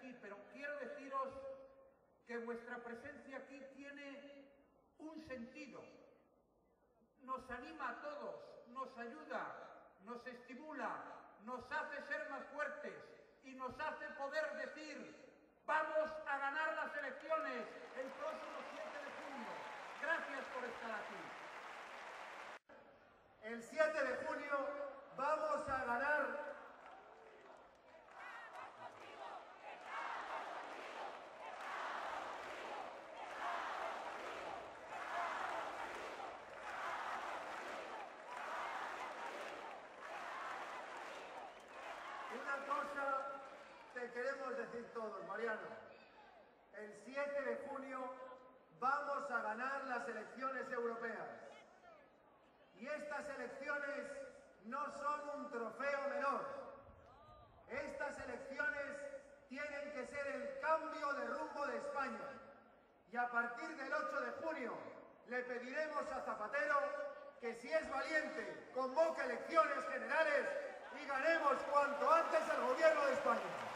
aquí, pero quiero deciros que vuestra presencia aquí tiene un sentido. Nos anima a todos, nos ayuda, nos estimula, nos hace ser más fuertes y nos hace poder decir: vamos a ganar las elecciones el próximo 7 de junio. Gracias por estar aquí. El 7 de junio vamos a ganar. Una cosa te queremos decir todos, Mariano. El 7 de junio vamos a ganar las elecciones europeas. Y estas elecciones no son un trofeo menor. Estas elecciones tienen que ser el cambio de rumbo de España. Y a partir del 8 de junio le pediremos a Zapatero que, si es valiente, convoque elecciones generales y ganemos cuanto antes el gobierno de España.